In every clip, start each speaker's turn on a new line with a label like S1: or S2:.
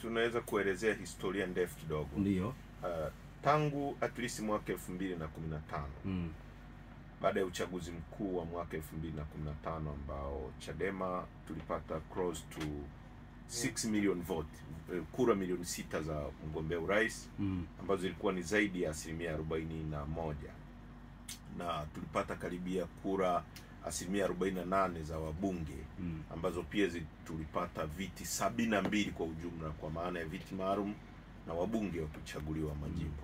S1: tunaweza kuelezea historia ndefu kidogo.
S2: Ndio.
S1: Tangu at least mwaka 2015 baada ya uchaguzi mkuu wa mwaka 2015 ambao Chadema tulipata close to 6 million vote, kura milioni 6 za mgombea urais, ambazo zilikuwa ni zaidi ya 41%, na tulipata karibia kura 48% za wabunge, ambazo pia tulipata viti 72 kwa ujumla, kwa maana ya viti maalum na wabunge wakichaguliwa majimbo.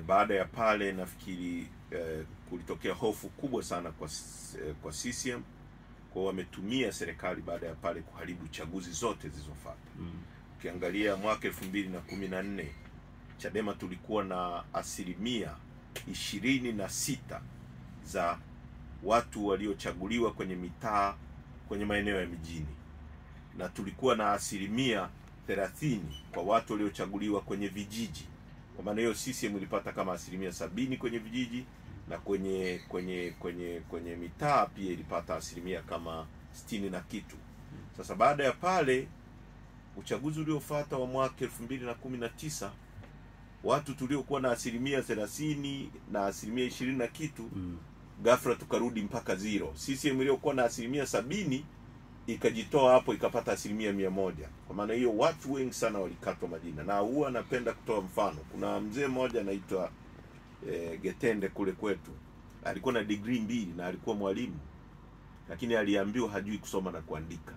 S1: Baada ya pale nafikiri kulitokea hofu kubwa sana kwa CCM, kwa wametumia serikali baada ya pale kuharibu chaguzi zote zilizofuata. Ukiangalia mwaka 2014 Chadema tulikuwa na 26% za watu waliochaguliwa kwenye mitaa, kwenye maeneo ya mijini, na tulikuwa na 30% kwa watu waliochaguliwa kwenye vijiji. Kwa maana hiyo CCM ilipata kama 70% kwenye vijiji, na kwenye mitaa pia ilipata kama 60 na kitu. Sasa baada ya pale uchaguzi uliofuata wa mwaka 2019, watu tuliokuwa na 30% na 20 na kitu, ghafla tukarudi mpaka 0. CCM iliyokuwa na 70% ikajitoa hapo ikapata 100%. Kwa maana hiyo watu wengi sana walikatwa majina. Na huwa napenda kutoa mfano. Kuna mzee mmoja anaitwa Getende kule kwetu. Alikuwa na degree 2 na alikuwa mwalimu, lakini aliambiwa hajui kusoma na kuandika.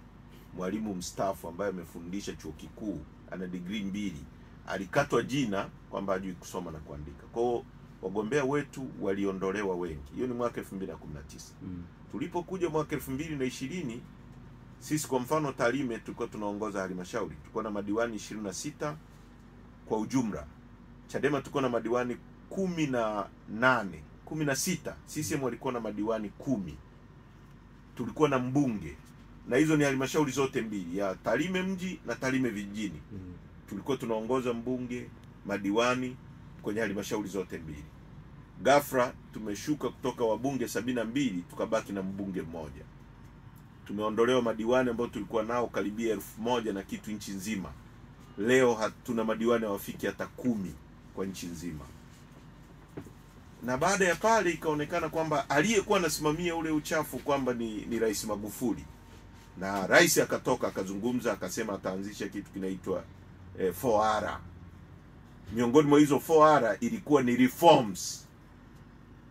S1: Mwalimu mstaafu ambaye amefundisha chuo kikuu, ana degree 2, alikatwa jina kwamba hajui kusoma na kuandika. Kwa hiyo wagombea wetu waliondolewa wengi. Hiyo ni mwaka 2019. Tulipokuja mwaka 2020, sisi kwa mfano Tarime tulikuwa tunaongoza halmashauri, tulikuwa na madiwani 26 kwa ujumla. Chadema tulikuwa na madiwani 16. CCM walikuwa na madiwani 10. Tulikuwa na mbunge, na hizo ni halmashauri zote mbili, ya Tarime mji na Tarime vijijini. Tulikuwa tunaongoza mbunge, madiwani kwenye halmashauri zote mbili. Ghafla tumeshuka kutoka wabunge 72 tukabaki na mbunge mmoja. Tumeondolewa madiwani ambao tulikuwa nao karibia 1000 na kitu nchi nzima. Leo hatuna madiwani hawafiki hata 10 kwa nchi nzima. Na baada ya pale ikaonekana kwamba aliyekuwa anasimamia ule uchafu kwamba ni Rais Magufuli. Na rais akatoka akazungumza akasema ataanzisha kitu kinaitwa 4R. Miongoni mwa hizo 4R ilikuwa ni reforms.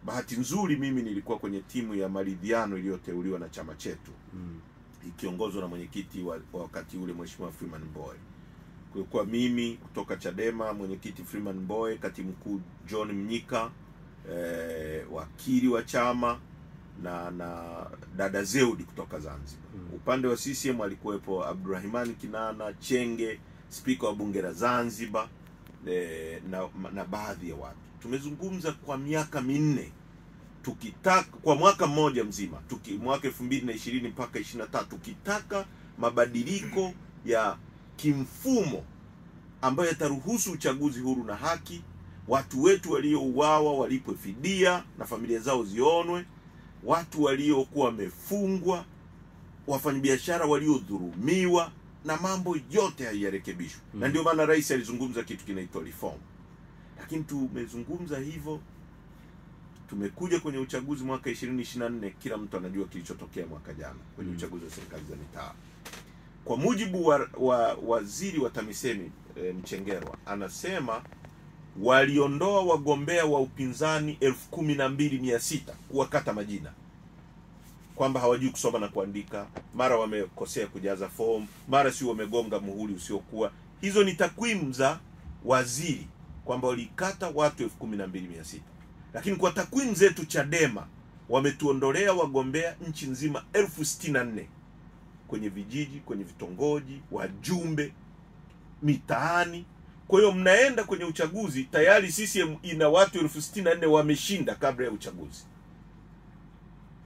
S1: Bahati nzuri mimi nilikuwa kwenye timu ya maridhiano iliyoteuliwa na chama chetu, ikiongozwa na mwenyekiti wa wakati ule Mheshimiwa Freeman Mbowe. Kwa mimi kutoka Chadema, mwenyekiti Freeman Mbowe, katibu mkuu John Mnyika, wakili wa chama na dada Zeudi kutoka Zanzibar. Upande wa CCM alikuwepo Abdurrahman Kinana Chenge, spika wa bunge la Zanzibar, na baadhi ya watu. Tumezungumza kwa miaka 4 tukitaka, kwa mwaka mmoja mzima, mwaka 2020 mpaka 23, tukitaka mabadiliko ya kimfumo ambayo yataruhusu uchaguzi huru na haki, watu wetu waliouawa walipwe fidia na familia zao zionwe, watu waliokuwa wamefungwa, wafanyabiashara waliodhulumiwa, na mambo yote hayarekebishwe. Na ndio maana rais alizungumza kitu kinaitwa reform. Lakini tumezungumza hivyo, tumekuja kwenye uchaguzi mwaka 2024, kila mtu anajua kilichotokea mwaka jana kwenye uchaguzi wa serikali za mitaa. Kwa mujibu wa waziri wa TAMISEMI Mchengerwa, anasema waliondoa wagombea wa upinzani 12600 kuwakata majina, kwamba hawajui kusoma na kuandika, mara wamekosea kujaza form, mara si wamegonga muhuri usiokuwa. Hizo ni takwimu za waziri kwamba walikata watu 12600. Lakini kwa takwimu zetu Chadema wametuondolea wagombea nchi nzima 1064 kwenye vijiji, kwenye vitongoji, wajumbe, mitaani. Kwa hiyo mnaenda kwenye uchaguzi tayari CCM ina watu 1064 wameshinda kabla ya uchaguzi.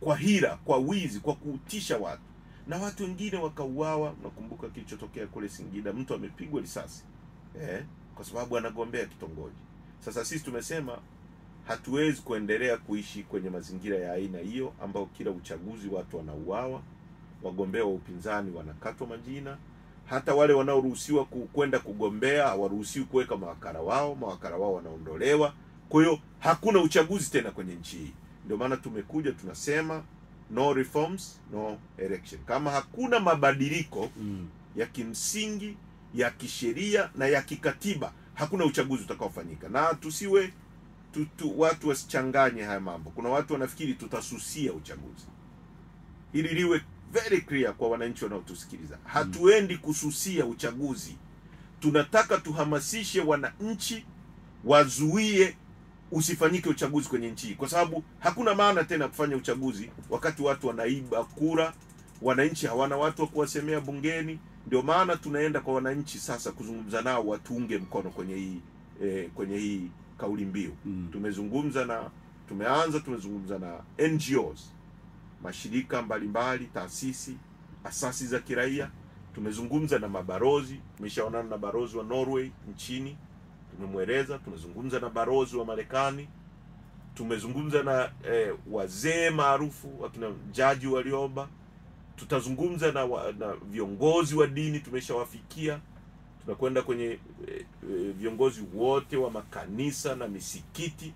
S1: Kwa hila, kwa wizi, kwa kuutisha watu. Na watu wengine wakauawa. Nakumbuka kilichotokea kule Singida, mtu amepigwa risasi kwa sababu anagombea kitongoji. Sasa sisi tumesema hatuwezi kuendelea kuishi kwenye mazingira ya aina hiyo ambao kila uchaguzi watu wanauawa, wagombea wa upinzani wanakatwa majina. hata wale wanaoruhusiwa kwenda kugombea hawaruhusiwi kuweka mawakala wao wanaondolewa. Kwa hiyo hakuna uchaguzi tena kwenye nchi hii. Ndio maana tumekuja tunasema no reforms no election. Kama hakuna mabadiliko ya kimsingi, ya kisheria na ya kikatiba, hakuna uchaguzi utakaofanyika. Na tusiwe watu wasichanganye haya mambo. Kuna watu wanafikiri tutasusia uchaguzi. Ili liwe very clear kwa wananchi wanaotusikiliza. Hatuendi kususia uchaguzi. Tunataka tuhamasishe wananchi wazuie usifanyike uchaguzi kwenye nchi, kwa sababu hakuna maana tena kufanya uchaguzi wakati watu wanaiba kura, wananchi hawana watu wa kuwasemea bungeni. Ndio maana tunaenda kwa wananchi sasa kuzungumza nao watuunge mkono kwenye hii kauli mbiu. Tumezungumza na NGOs, mashirika mbalimbali, taasisi, asasi za kiraia. Tumezungumza na mabarozi, tumeshaonana na barozi wa Norway nchini, tumemweleza. Tumezungumza na barozi wa Marekani, tumezungumza na wazee maarufu wakina Jaji Warioba. Tutazungumza na viongozi wa dini, tumeshawafikia. Tunakwenda kwenye viongozi wote wa makanisa na misikiti.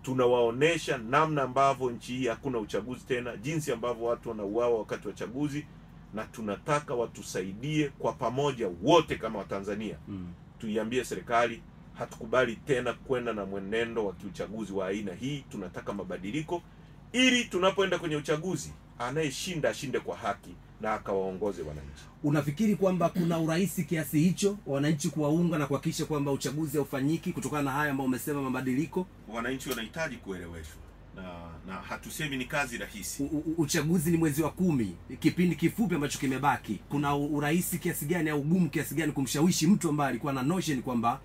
S1: Tunawaonesha namna ambavyo nchi hii hakuna uchaguzi tena, jinsi ambavyo watu wanauawa wakati wa chaguzi, na tunataka watusaidie kwa pamoja wote kama Watanzania. Tuiambie serikali hatukubali tena kwenda na mwenendo wa kiuchaguzi wa aina hii. Tunataka mabadiliko ili tunapoenda kwenye uchaguzi anayeshinda ashinde kwa haki na akawaongoze wananchi.
S2: Unafikiri kwamba kuna urahisi kiasi hicho wananchi kuwaunga na kuhakikisha kwamba uchaguzi haufanyiki kutokana na haya ambayo umesema mabadiliko?
S1: Wananchi wanahitaji kueleweshwa na hatusemi ni kazi rahisi.
S2: Uchaguzi ni mwezi wa 10, kipindi kifupi ambacho kimebaki. Kuna urahisi kiasi gani au ugumu kiasi gani kumshawishi mtu ambaye alikuwa na notion kwamba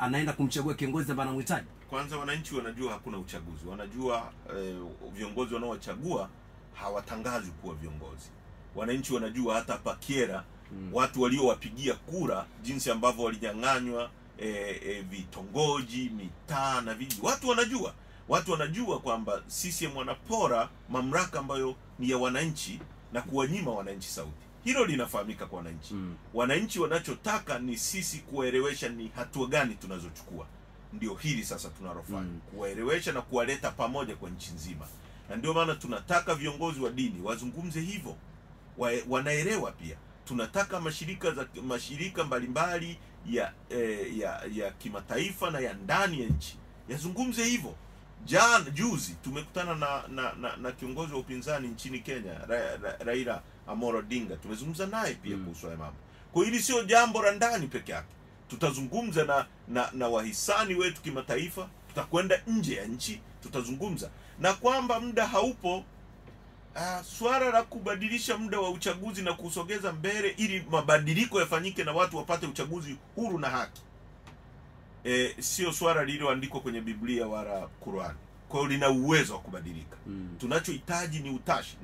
S2: anaenda kumchagua kiongozi ambaye anamhitaji?
S1: Kwanza wananchi wanajua hakuna uchaguzi. Wanajua viongozi wanaochagua hawatangazi kuwa viongozi. Wananchi wanajua hata Pakiera watu waliowapigia kura jinsi ambavyo walinyang'anywa vitongoji, mitaa na vijiji. Watu wanajua kwamba CCM wanapora mamlaka ambayo ni ya wananchi na kuwanyima wananchi sauti. Hilo linafahamika kwa wananchi. Wananchi wanachotaka ni sisi kuwaelewesha ni hatua gani tunazochukua. Ndio hili sasa tunalofanya, kuwaelewesha na kuwaleta pamoja kwa nchi nzima. Na ndio maana tunataka viongozi wa dini wazungumze hivyo, wanaelewa pia. Tunataka mashirika mbalimbali ya kimataifa na ya ndani ya nchi yazungumze hivyo. Juzi tumekutana na kiongozi wa upinzani nchini Kenya, Raila Amolo Odinga. Tumezungumza naye pia kuhusu haya mambo. Kwa hili sio jambo la ndani peke yake. Tutazungumza na wahisani wetu kimataifa, tutakwenda nje ya nchi, tutazungumza. Na kwamba muda haupo, swala la kubadilisha muda wa uchaguzi na kusogeza mbele ili mabadiliko yafanyike na watu wapate uchaguzi huru na haki, sio swala lililoandikwa kwenye Biblia wala Qur'an. Kwa hiyo lina uwezo wa kubadilika. Tunachohitaji ni utashi.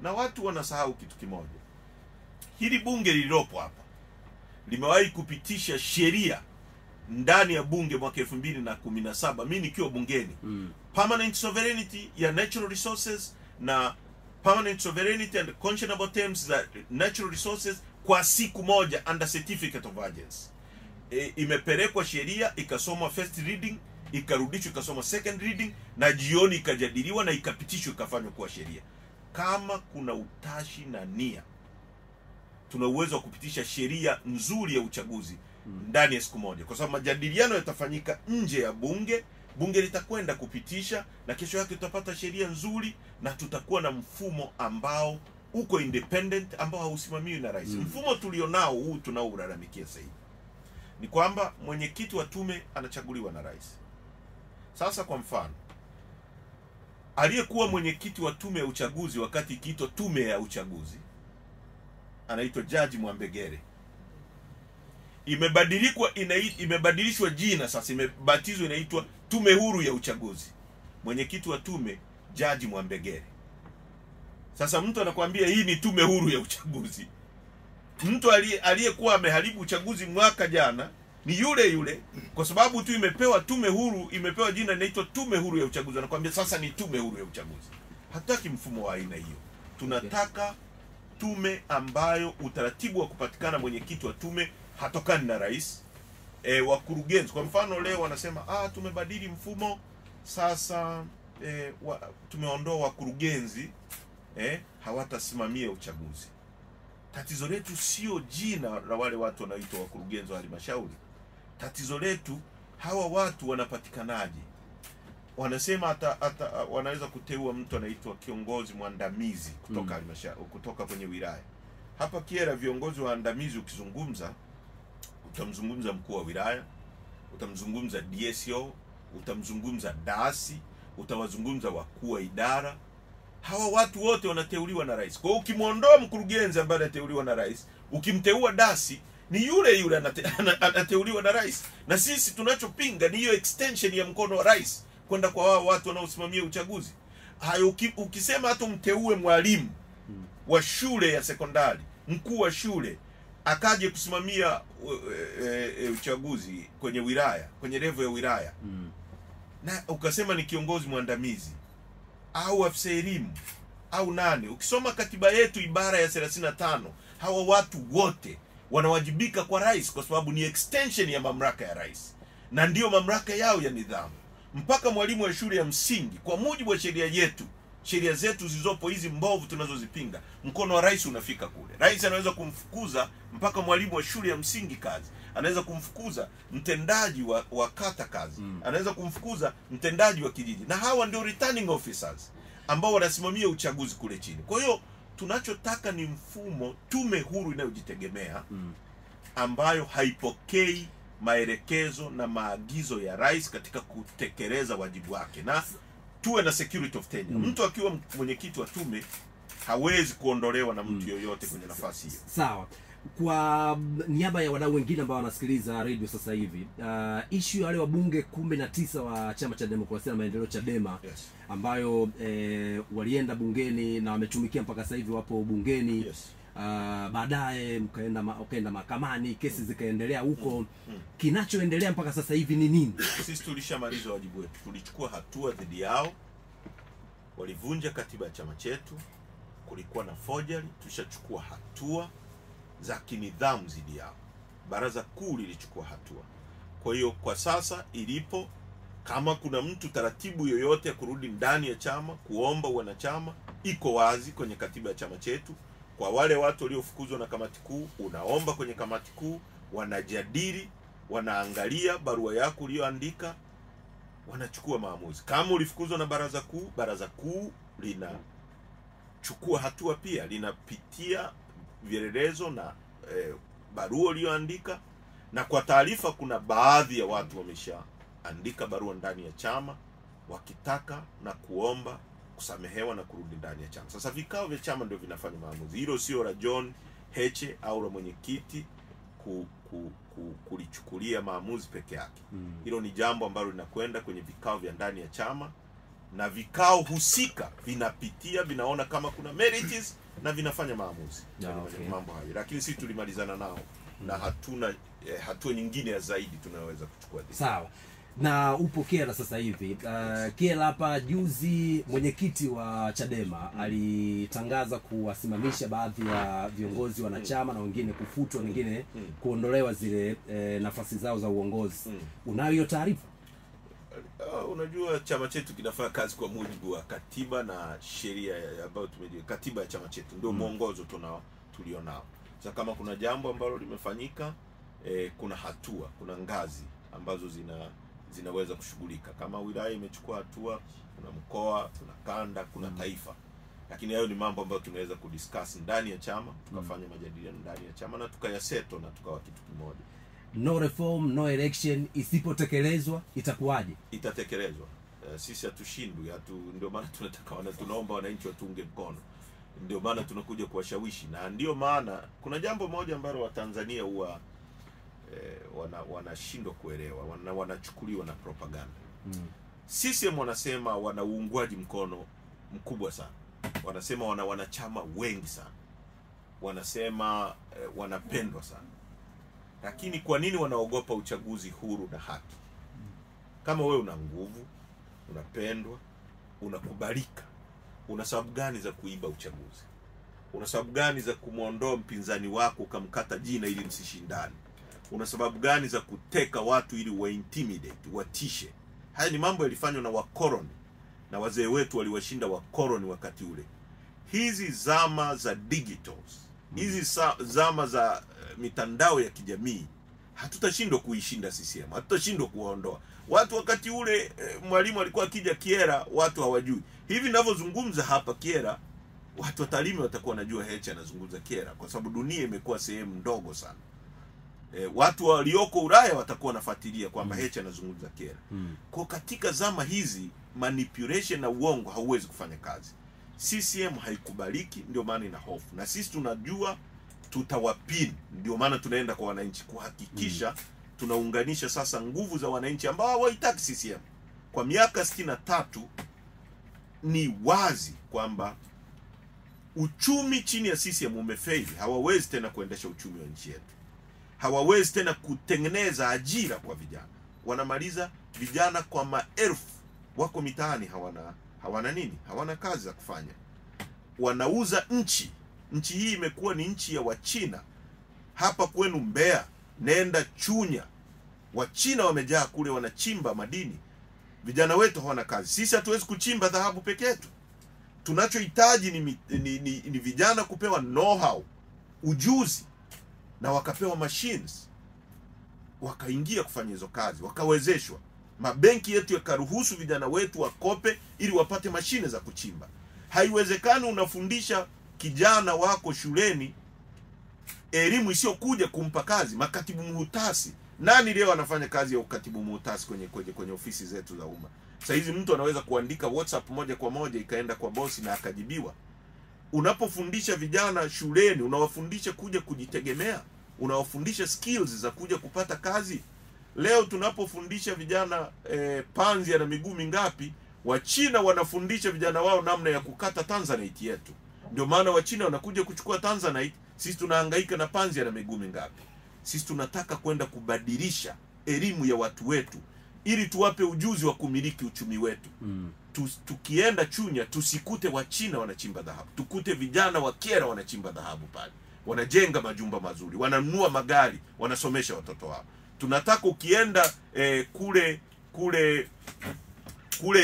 S1: Na watu wanasahau kitu kimoja. Hili bunge lililopo hapa limewahi kupitisha sheria ndani ya bunge mwaka 2017, mimi nikiwa bungeni. Permanent sovereignty ya natural resources na permanent sovereignty and conscionable terms za natural resources kwa siku moja under certificate of urgency. Imepelekwa sheria, ikasomwa first reading, ikarudishwa ikasomwa second reading, na jioni ikajadiliwa na ikapitishwa ikafanywa kuwa sheria. Kama kuna utashi na nia, tuna uwezo wa kupitisha sheria nzuri ya uchaguzi ndani ya siku moja, kwa sababu majadiliano yatafanyika nje ya bunge. Bunge litakwenda kupitisha na kesho yake tutapata sheria nzuri, na tutakuwa na mfumo ambao uko independent, ambao hausimamiwi na rais. Mfumo tulionao huu tunaouraramikia sasa hivi ni kwamba mwenyekiti wa tume anachaguliwa na rais. Sasa kwa mfano, aliyekuwa mwenyekiti wa tume ya uchaguzi wakati ikiitwa tume ya uchaguzi anaitwa Jaji Mwambegere. Imebadilishwa jina sasa, imebatizwa inaitwa Tume Huru ya Uchaguzi. Mwenyekiti wa tume Jaji Mwambegere. Sasa mtu anakuambia hii ni tume huru ya uchaguzi. Mtu aliyekuwa ameharibu uchaguzi mwaka jana ni yule kwa sababu tu imepewa tume huru, imepewa jina inaitwa Tume Huru ya Uchaguzi, anakuambia sasa ni tume huru ya uchaguzi. Hataki mfumo wa aina hiyo. Tunataka tume ambayo utaratibu wa kupatikana mwenyekiti wa tume hatokani na rais. Wakurugenzi kwa mfano leo wanasema tumebadili mfumo sasa, tumeondoa wakurugenzi, hawatasimamia uchaguzi. Tatizo letu sio jina la wale watu wanaoitwa wakurugenzi wa halmashauri. Tatizo letu hawa watu wanapatikanaje? Wanasema wanaweza kuteua mtu anaitwa kiongozi mwandamizi kutoka halmashauri, kutoka kwenye wilaya. Hapa Kyela viongozi waandamizi ukizungumza, utamzungumza mkuu wa wilaya, utamzungumza DSO, utamzungumza dasi, utawazungumza wakuu wa idara. Hawa watu wote wanateuliwa na rais. Kwa hiyo ukimwondoa mkurugenzi ambaye anateuliwa na rais, ukimteua dasi, ni yule anateuliwa na rais. Na sisi tunachopinga ni hiyo extension ya mkono wa rais kwenda kwa wao watu wanaosimamia uchaguzi. Hayo ukisema hata mteue mwalimu wa shule ya sekondari, mkuu wa shule akaje kusimamia uchaguzi kwenye wilaya, kwenye level ya wilaya, na ukasema ni kiongozi mwandamizi au afisa elimu au nani, ukisoma katiba yetu ibara ya 35, hawa watu wote wanawajibika kwa rais kwa sababu ni extension ya mamlaka ya rais na ndiyo mamlaka yao ya nidhamu. Mpaka mwalimu wa shule ya msingi, kwa mujibu wa sheria zetu zilizopo hizi mbovu tunazozipinga, mkono wa rais unafika kule. Rais anaweza kumfukuza mpaka mwalimu wa shule ya msingi kazi, anaweza kumfukuza mtendaji wa kata kazi, anaweza kumfukuza mtendaji wa kijiji, na hawa ndio returning officers ambao wanasimamia uchaguzi kule chini. Kwa hiyo tunachotaka ni mfumo, tume huru inayojitegemea ambayo haipokei maelekezo na maagizo ya rais katika kutekeleza wajibu wake, na tuwe na security of tenure. Mtu akiwa mwenyekiti wa tume hawezi kuondolewa na mtu yoyote kwenye nafasi hiyo.
S2: Sawa. Kwa niaba ya wadau wengine ambao wanasikiliza radio sasa hivi, issue wale wabunge 19 wa Chama cha Demokrasia na Maendeleo Chadema,
S1: Yes.
S2: ambayo walienda bungeni na wametumikia mpaka sasa hivi wapo bungeni.
S1: Yes.
S2: Baadaye ukaenda mahakamani, kesi zikaendelea huko. Kinachoendelea mpaka sasa hivi ni nini?
S1: Sisi tulishamaliza wajibu wetu. Tulichukua hatua dhidi yao. Walivunja katiba ya chama chetu. Kulikuwa na forgery, tulishachukua hatua za kinidhamu dhidi yao. Baraza kuu lilichukua hatua. Kwa hiyo kwa sasa ilipo, kama kuna mtu taratibu yoyote ya kurudi ndani ya chama kuomba wanachama, iko wazi kwenye katiba ya chama chetu. Kwa wale watu waliofukuzwa na kamati kuu, unaomba kwenye kamati kuu, wanajadili, wanaangalia barua yako uliyoandika, wanachukua maamuzi. Kama ulifukuzwa na baraza kuu linachukua hatua pia, linapitia vielelezo na barua uliyoandika. Na kwa taarifa, kuna baadhi ya watu wameshaandika barua ndani ya chama wakitaka na kuomba kusamehewa na kurudi ndani ya chama. Sasa vikao vya chama ndio vinafanya maamuzi. Hilo sio la John Heche au la mwenyekiti kulichukulia maamuzi peke yake. Hilo ni jambo ambalo linakwenda kwenye vikao vya ndani ya chama, na vikao husika vinapitia, vinaona kama kuna merits na vinafanya maamuzi.
S2: Okay.
S1: Mambo hayo. Lakini sisi tulimalizana nao na hatuna hatua nyingine ya zaidi tunaweza kuchukua.
S2: Sawa. Na upo Kyela sasa hivi. Kyela hapa juzi mwenyekiti wa Chadema alitangaza kuwasimamisha baadhi ya viongozi wanachama na wengine kufutwa, wengine kuondolewa zile nafasi zao za uongozi. Unayo hiyo taarifa?
S1: Unajua chama chetu kinafanya kazi kwa mujibu wa katiba na sheria ambayo tumejua. Katiba ya chama chetu ndio mwongozo tulionao. Sasa kama kuna jambo ambalo limefanyika, kuna hatua, kuna ngazi ambazo zinaweza kushughulika. Kama wilaya imechukua hatua, kuna mkoa, kuna kanda, kuna taifa. Lakini hayo ni mambo ambayo tunaweza kudiscuss ndani ya chama, tukafanya majadiliano ndani ya chama na tukayaseto na tukawa kitu kimoja.
S2: No reform, no election isipotekelezwa itakuwaje?
S1: Itatekelezwa. Sisi hatushindwi, ndio maana tunaomba wananchi watunge mkono. Ndio maana tunakuja kuwashawishi, na ndio maana kuna jambo moja ambalo Watanzania huwa wanashindwa kuelewa, wanachukuliwa na propaganda. CCM wanasema wana uungwaji mkono mkubwa sana. Wanasema wana wanachama wengi sana. Wanasema wanapendwa sana. Lakini kwa nini wanaogopa uchaguzi huru na haki? Kama wewe una nguvu, unapendwa, unakubalika, una sababu gani za kuiba uchaguzi? Una sababu gani za kumuondoa mpinzani wako ukamkata jina ili msishindane? Una sababu gani za kuteka watu ili wa intimidate, watishe? Haya ni mambo yalifanywa na wakoloni, na wazee wetu waliwashinda wakoloni wakati ule. Hizi zama za digitals, hizi zama za mitandao ya kijamii, hatutashindwa kuishinda CCM, hatutashindwa kuondoa watu. Wakati ule Mwalimu alikuwa akija Kyela, watu hawajui. Hivi ninavyozungumza hapa Kyela, watu wa Tarime watakuwa wanajua Heche anazungumza Kyela, kwa sababu dunia imekuwa sehemu ndogo sana. Watu walioko Ulaya watakuwa wanafuatilia kwamba Heche anazungumza Kyela. Kwa katika zama hizi manipulation na uongo hauwezi kufanya kazi. CCM haikubaliki, ndio maana ina hofu. Na sisi tunajua tutawapini, ndio maana tunaenda kwa wananchi kuhakikisha tunaunganisha sasa nguvu za wananchi ambao hawaitaki CCM. Kwa miaka 63 ni wazi kwamba uchumi chini ya CCM umefeli. Hawawezi tena kuendesha uchumi wa nchi yetu. Hawawezi tena kutengeneza ajira kwa vijana. Wanamaliza vijana kwa maelfu wako mitaani, hawana nini? Hawana kazi za kufanya. Wanauza nchi. Nchi hii imekuwa ni nchi ya Wachina. Hapa kwenu Mbeya, nenda Chunya, Wachina wamejaa kule, wanachimba madini. Vijana wetu hawana kazi. Sisi hatuwezi kuchimba dhahabu peke yetu. Tunachohitaji ni vijana kupewa know-how, ujuzi, na wakapewa machines, wakaingia kufanya hizo kazi, wakawezeshwa. Mabenki yetu yakaruhusu vijana wetu wakope ili wapate mashine za kuchimba. Haiwezekani unafundisha kijana wako shuleni elimu isiyokuja kumpa kazi. Makatibu muhtasari, nani leo anafanya kazi ya ukatibu muhtasari kwenye ofisi zetu za umma? Sasa hizi mtu anaweza kuandika WhatsApp moja kwa moja ikaenda kwa bosi na akajibiwa. Unapofundisha vijana shuleni, unawafundisha kuja kujitegemea, unawafundisha skills za kuja kupata kazi. Leo tunapofundisha vijana panzi ana miguu mingapi, Wachina wanafundisha vijana wao namna ya kukata tanzanite yetu. Ndio maana Wachina wanakuja kuchukua tanzanite, sisi tunahangaika na panzi ana miguu mingapi. Sisi tunataka kwenda kubadilisha elimu ya watu wetu ili tuwape ujuzi wa kumiliki uchumi wetu. Tukienda Chunya tusikute Wachina wanachimba dhahabu, tukute vijana wa Kyela wanachimba dhahabu pale, wanajenga majumba mazuri, wananunua magari, wanasomesha watoto wao. Tunataka ukienda kule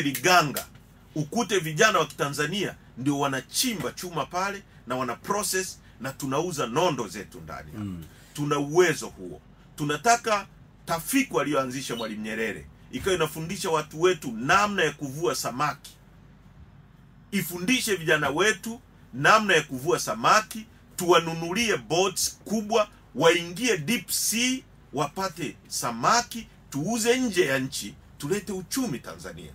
S1: Liganga ukute vijana wa Kitanzania ndio wanachimba chuma pale na wana process, na tunauza nondo zetu ndani. Tuna uwezo huo. Tunataka Tafiku aliyoanzisha Mwalimu Nyerere ikawa inafundisha watu wetu namna ya kuvua samaki. Ifundishe vijana wetu namna ya kuvua samaki, tuwanunulie boats kubwa, waingie deep sea, wapate samaki, tuuze nje ya nchi, tulete uchumi Tanzania.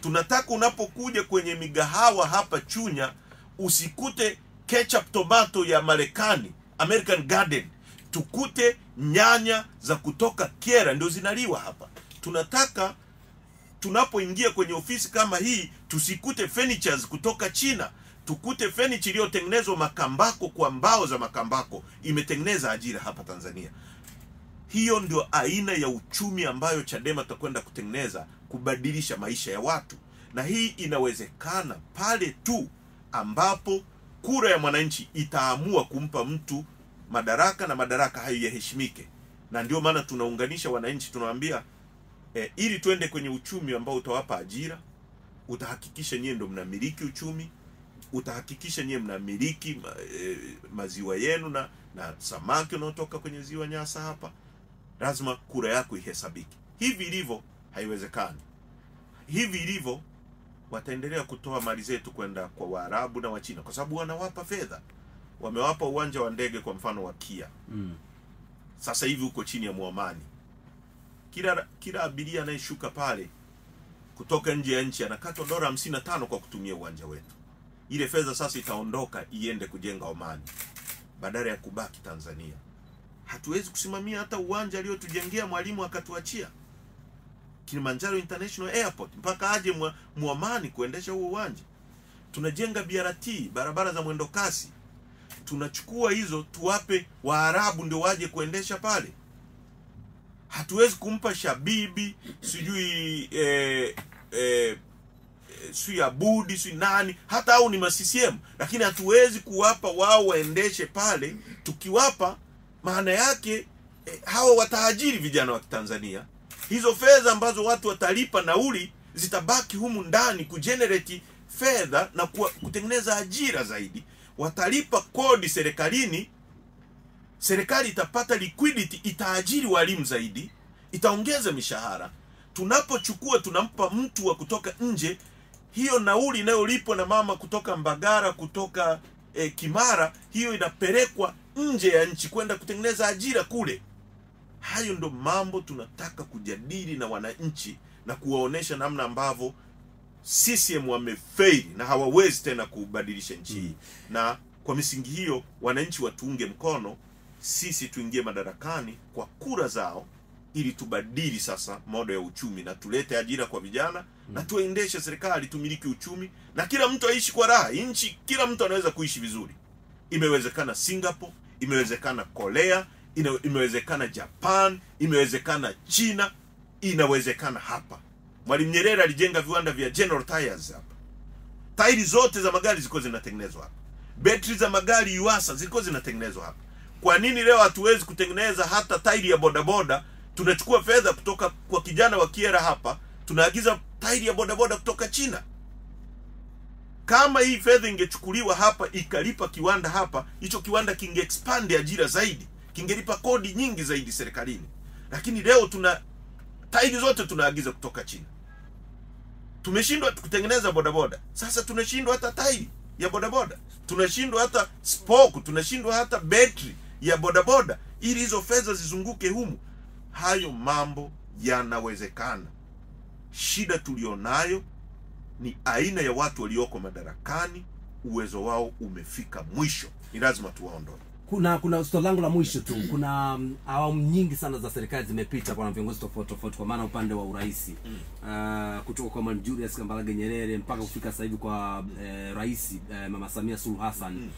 S1: Tunataka unapokuja kwenye migahawa hapa Chunya usikute ketchup tomato ya Marekani, American Garden, tukute nyanya za kutoka Kyela ndio zinaliwa hapa. Tunataka tunapoingia kwenye ofisi kama hii tusikute furnitures kutoka China, tukute furniture iliyotengenezwa makambako kwa mbao za makambako, imetengeneza ajira hapa Tanzania. Hiyo ndio aina ya uchumi ambayo Chadema tutakwenda kutengeneza, kubadilisha maisha ya watu. Na hii inawezekana pale tu ambapo kura ya mwananchi itaamua kumpa mtu madaraka, na madaraka hayo yaheshimike. Na ndio maana tunaunganisha wananchi, tunawaambia ili tuende kwenye uchumi ambao utawapa ajira, utahakikisha nyie ndio mnamiliki uchumi, utahakikisha nyie mnamiliki maziwa yenu na samaki unaotoka kwenye ziwa Nyasa hapa. Lazima kura yako ihesabiki. Hivi ilivyo haiwezekani. Hivi ilivyo wataendelea kutoa mali zetu kwenda kwa Waarabu na Wachina kwa sababu wanawapa fedha. Wamewapa uwanja wa ndege kwa mfano wa Kia. Sasa hivi uko chini ya muamani. Kila abiria anayeshuka pale kutoka nje ya nchi anakatwa dola 55 kwa kutumia uwanja wetu. Ile fedha sasa itaondoka iende kujenga Omani badala ya kubaki Tanzania. Hatuwezi kusimamia hata uwanja aliotujengea Mwalimu akatuachia, Kilimanjaro International Airport, mpaka aje muamani kuendesha huo uwanja. Tunajenga BRT, barabara za mwendo kasi. Tunachukua hizo tuwape Waarabu ndio waje kuendesha pale. Hatuwezi kumpa Shabibi sijui si Abudi si nani, hata au ni ma CCM, lakini hatuwezi kuwapa wao waendeshe pale. Tukiwapa maana yake hawa wataajiri vijana wa Tanzania. Hizo fedha ambazo watu watalipa nauli zitabaki humu ndani kugenerate fedha na kutengeneza ajira zaidi. Watalipa kodi serikalini, serikali itapata liquidity, itaajiri walimu zaidi, itaongeza mishahara. Tunapochukua tunampa mtu wa kutoka nje, hiyo nauli inayolipwa na mama kutoka Mbagara, kutoka Kimara, hiyo inapelekwa nje ya nchi kwenda kutengeneza ajira kule. Hayo ndo mambo tunataka kujadili na wananchi na kuwaonesha namna ambavyo CCM wamefail na hawawezi tena kubadilisha nchi hii. Na kwa misingi hiyo wananchi watuunge mkono, sisi tuingie madarakani kwa kura zao, ili tubadili sasa modo ya uchumi na tulete ajira kwa vijana na tuendeshe serikali, tumiliki uchumi na kila mtu aishi kwa raha. Nchi kila mtu anaweza kuishi vizuri. Imewezekana Singapore, imewezekana Korea, imewezekana Japan, imewezekana China, inawezekana hapa. Mwalimu Nyerere alijenga viwanda vya General Tyres hapa. Tairi zote za magari zilikuwa zinatengenezwa hapa. Betri za magari Yuasa zilikuwa zinatengenezwa hapa. Kwa nini leo hatuwezi kutengeneza hata tairi ya bodaboda? Tunachukua fedha kutoka kwa kijana wa Kiera hapa, tunaagiza tairi ya bodaboda kutoka China. Kama hii fedha ingechukuliwa hapa ikalipa kiwanda hapa, hicho kiwanda kinge expand ajira zaidi, kingelipa kodi nyingi zaidi serikalini. Lakini leo tairi zote tunaagiza kutoka China. Tumeshindwa kutengeneza bodaboda. Sasa tunashindwa hata tairi ya bodaboda. Tunashindwa hata spoke, tunashindwa hata battery ya bodaboda, ili hizo fedha zizunguke humu. Hayo mambo yanawezekana. Shida tulionayo ni aina ya watu walioko madarakani, uwezo wao umefika mwisho. Ni lazima tuwaondoe.
S2: Kuna swali langu la mwisho tu. Kuna awamu nyingi sana za serikali zimepita kwa viongozi tofauti, kwa maana upande wa urais kutoka kwa Mwalimu Julius Kambarage Nyerere mpaka kufika sasa hivi kwa rais Mama Samia Suluhu Hassan.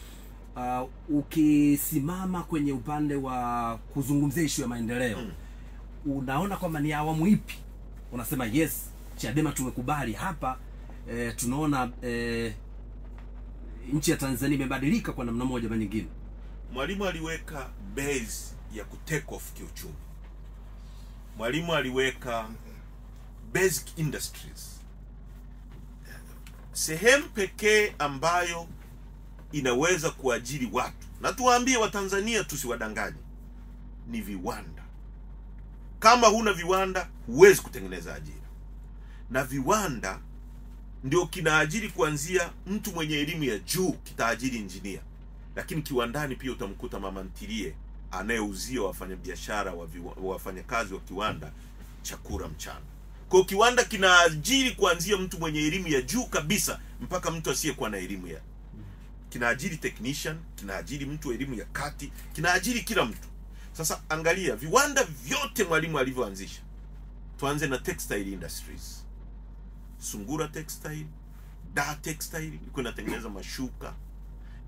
S2: Ukisimama kwenye upande wa kuzungumzia issue ya maendeleo, unaona kwamba ni awamu ipi unasema yes, Chadema tumekubali hapa, tunaona nchi ya Tanzania imebadilika kwa namna moja ama nyingine?
S1: Mwalimu aliweka base ya kutake off kiuchumi. Mwalimu aliweka basic industries. Sehemu pekee ambayo inaweza kuajiri watu, na tuwaambie Watanzania tusiwadanganye, ni viwanda. Kama huna viwanda huwezi kutengeneza ajira. Na viwanda ndio kinaajiri kuanzia mtu mwenye elimu ya juu, kitaajiri engineer. Lakini kiwandani pia utamkuta mama ntilie anayeuzia wafanyabiashara wafanyakazi wa kiwanda chakula mchana. Kwa kiwanda kinaajiri kuanzia mtu mwenye elimu ya juu kabisa mpaka mtu asiyekuwa na elimu ya. Kinaajiri technician, kinaajiri mtu wa elimu ya kati, kinaajiri kila mtu. Sasa angalia viwanda vyote Mwalimu alivyoanzisha. Tuanze na textile industries. Sungura Textile, Da Textile ilikuwa inatengeneza mashuka,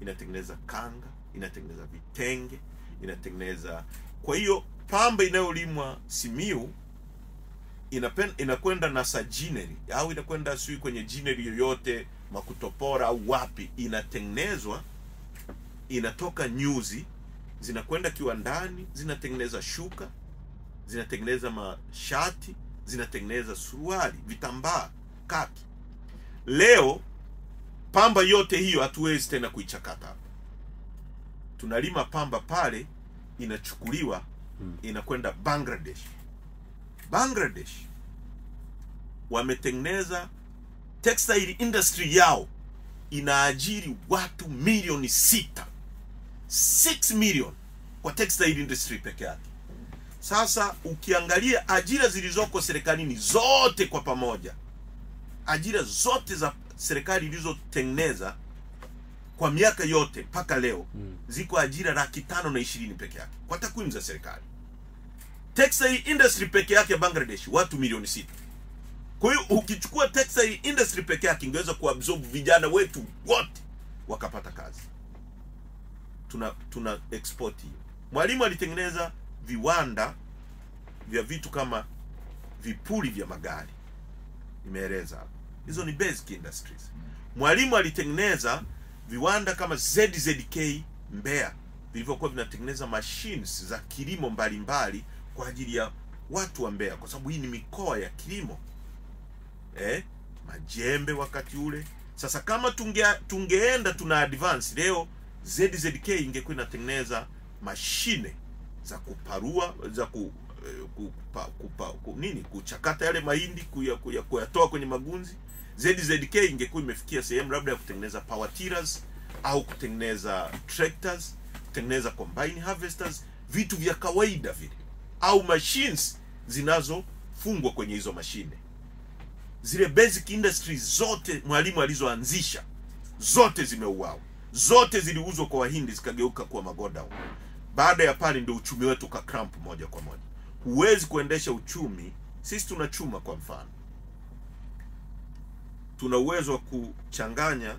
S1: inatengeneza kanga, inatengeneza vitenge, inatengeneza. Kwa hiyo pamba inayolimwa Simiu inakwenda na sajineri au inakwenda sui kwenye jineri yoyote Makutopora au wapi, inatengenezwa, inatoka nyuzi, zinakwenda kiwandani, zinatengeneza shuka, zinatengeneza mashati, zinatengeneza suruali, vitambaa, kaki. Leo pamba yote hiyo hatuwezi tena kuichakata hapa. Tunalima pamba pale, inachukuliwa inakwenda Bangladesh. Bangladesh wametengeneza textile industry yao, inaajiri watu milioni 6 million kwa textile industry peke yake. Sasa ukiangalia ajira zilizoko serikalini zote kwa pamoja, ajira zote za serikali ilizotengeneza kwa miaka yote mpaka leo, ziko ajira 520,000 peke yake kwa takwimu za serikali. Textile industry peke yake Bangladesh watu milioni 6. Kwa hiyo ukichukua textile industry peke yake ingeweza kuabsorb vijana wetu wote wakapata kazi. Tuna export hiyo. Mwalimu alitengeneza viwanda vya vitu kama vipuli vya magari, nimeeleza, Hizo ni basic industries. Mwalimu alitengeneza viwanda kama ZZK Mbeya vilivyokuwa vinatengeneza machines za kilimo mbalimbali kwa ajili ya watu wa Mbeya, kwa sababu hii ni mikoa ya kilimo. Majembe wakati ule. Sasa kama tungeenda tuna advance leo, ZZK ingekuwa inatengeneza mashine za kuparua, za kuchakata yale mahindi, kuyatoa kwenye magunzi. ZZK ingekuwa imefikia sehemu labda ya kutengeneza power tillers au kutengeneza tractors, kutengeneza combine harvesters, vitu vya kawaida vile, au machines zinazofungwa kwenye hizo mashine. Zile basic industries zote Mwalimu alizoanzisha zote zimeuawa, zote ziliuzwa kwa Wahindi zikageuka kuwa magodown. Baada ya pale ndio uchumi wetu ka cramp moja kwa moja. Huwezi kuendesha uchumi. Sisi tunachuma kwa mfano, tuna uwezo wa kuchanganya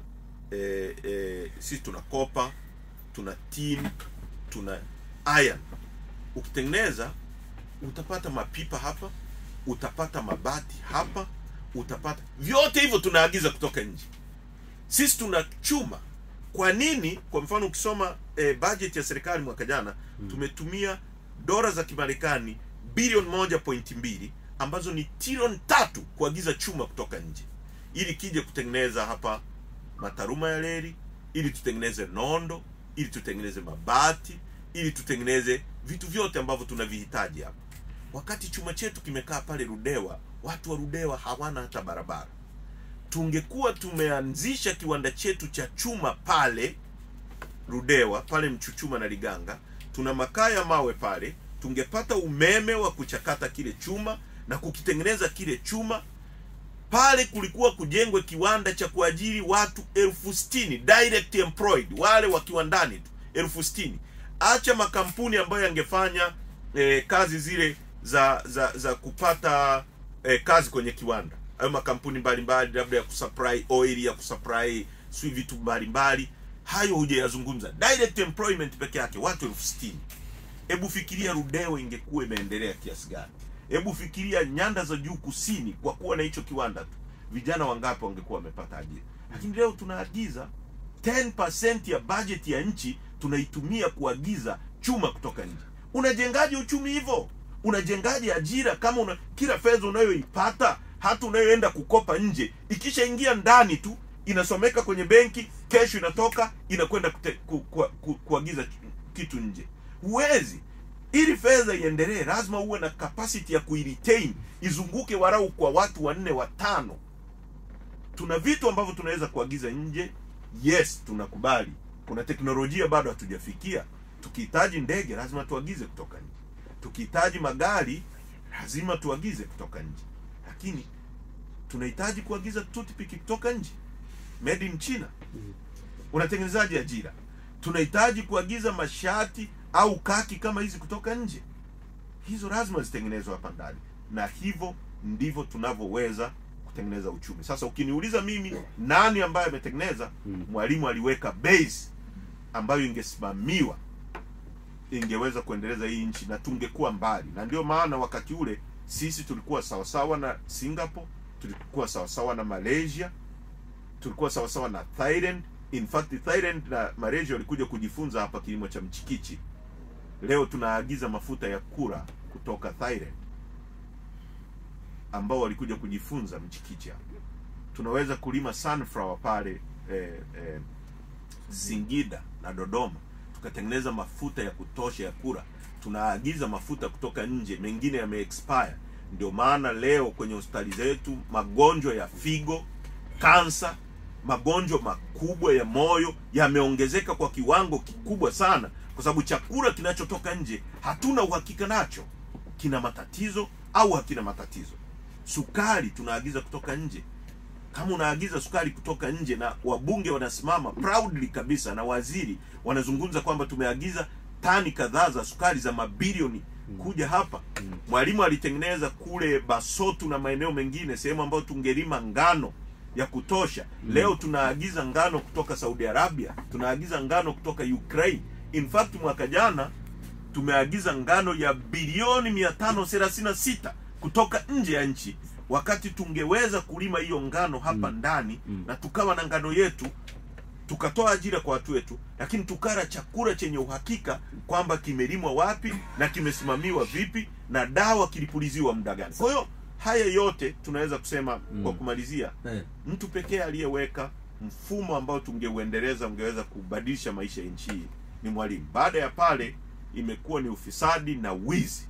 S1: sisi tuna copper, tuna tin, tuna iron. Ukitengeneza utapata mapipa hapa, utapata mabati hapa, utapata vyote hivyo tunaagiza kutoka nje. Sisi tunachuma. Kwa nini? Kwa mfano ukisoma budget ya serikali mwaka jana, tumetumia dola za Kimarekani bilioni 1.2 ambazo ni trilioni 3 kuagiza chuma kutoka nje, ili kije kutengeneza hapa mataruma ya reli, ili tutengeneze nondo, ili tutengeneze mabati, ili tutengeneze vitu vyote ambavyo tunavihitaji hapa. Wakati chuma chetu kimekaa pale Ludewa, watu wa Ludewa hawana hata barabara. Tungekuwa tumeanzisha kiwanda chetu cha chuma pale Ludewa, pale Mchuchuma na Liganga, tuna makaa ya mawe pale, tungepata umeme wa kuchakata kile chuma na kukitengeneza kile chuma. Pale kulikuwa kujengwe kiwanda cha kuajiri watu 60,000 direct employed, wale wa kiwandani tu 60,000. Acha makampuni ambayo yangefanya kazi zile za kupata kazi kwenye kiwanda. Hayo makampuni mbalimbali labda ya kusupply oil, ya kusupply vitu mbalimbali, hayo hujayazungumza. Direct employment peke yake watu 60,000. Hebu fikiria Ludewa ingekuwa imeendelea kiasi gani? Hebu fikiria nyanda za juu kusini, kwa kuwa na hicho kiwanda tu, vijana wangapi wangekuwa wamepata ajira. Lakini leo tunaagiza 10% ya budget ya nchi tunaitumia kuagiza chuma kutoka nje. Unajengaje uchumi hivyo? Unajengaje ajira kama kila fedha unayoipata, hata unayoenda kukopa nje, ikishaingia ndani tu inasomeka kwenye benki, kesho inatoka inakwenda kuagiza kitu nje? Huwezi. Ili fedha iendelee, lazima uwe na capacity ya kuiretain, izunguke warau kwa watu 4 5. Tuna vitu ambavyo tunaweza kuagiza nje. Yes, tunakubali. Kuna teknolojia bado hatujafikia. Tukihitaji ndege lazima tuagize kutoka nje. Tukihitaji magari lazima tuagize kutoka nje. Lakini tunahitaji kuagiza toothpick kutoka nje, made in China. Unatengenezaje ajira? Tunahitaji kuagiza mashati au kaki kama hizi kutoka nje. Hizo lazima zitengenezwe hapa ndani. Na hivyo ndivyo tunavyoweza kutengeneza uchumi. Sasa ukiniuliza mimi nani ambaye ametengeneza, Mwalimu aliweka base ambayo ingesimamiwa, ingeweza kuendeleza hii nchi na tungekuwa mbali. Na ndio maana wakati ule sisi tulikuwa sawasawa na Singapore, tulikuwa sawasawa na Malaysia, tulikuwa sawasawa na Thailand. In fact Thailand na Malaysia walikuja kujifunza hapa kilimo cha mchikichi. Leo tunaagiza mafuta ya kura kutoka Thailand ambao walikuja kujifunza mchikichi hapa. Tunaweza kulima sunflower pale Singida na Dodoma, tukatengeneza mafuta ya kutosha ya kura. Tunaagiza mafuta kutoka nje, mengine yame-expire. Ndio maana leo kwenye hospitali zetu magonjwa ya figo, kansa, magonjwa makubwa ya moyo yameongezeka kwa kiwango kikubwa sana, kwa sababu chakula kinachotoka nje hatuna uhakika nacho, kina matatizo au hakina matatizo. Sukari tunaagiza kutoka nje. Kama unaagiza sukari kutoka nje, na wabunge wanasimama proudly kabisa na waziri wanazungumza kwamba tumeagiza tani kadhaa za sukari za mabilioni kuja hapa. Mwalimu alitengeneza kule Basotu na maeneo mengine, sehemu ambayo tungelima ngano ya kutosha. Leo tunaagiza ngano kutoka Saudi Arabia, tunaagiza ngano kutoka Ukraine. In fact mwaka jana tumeagiza ngano ya bilioni 536 kutoka nje ya nchi wakati tungeweza kulima hiyo ngano hapa ndani na tukawa na ngano yetu, tukatoa ajira kwa watu wetu, lakini tukara chakula chenye uhakika kwamba kimelimwa wapi na kimesimamiwa vipi na dawa kilipuliziwa muda gani. Kwa hiyo haya yote tunaweza kusema kwa kumalizia, mtu pekee aliyeweka mfumo ambao tungeuendeleza ungeweza kubadilisha maisha ya nchi ni Mwalimu. Baada ya pale imekuwa ni ufisadi na wizi.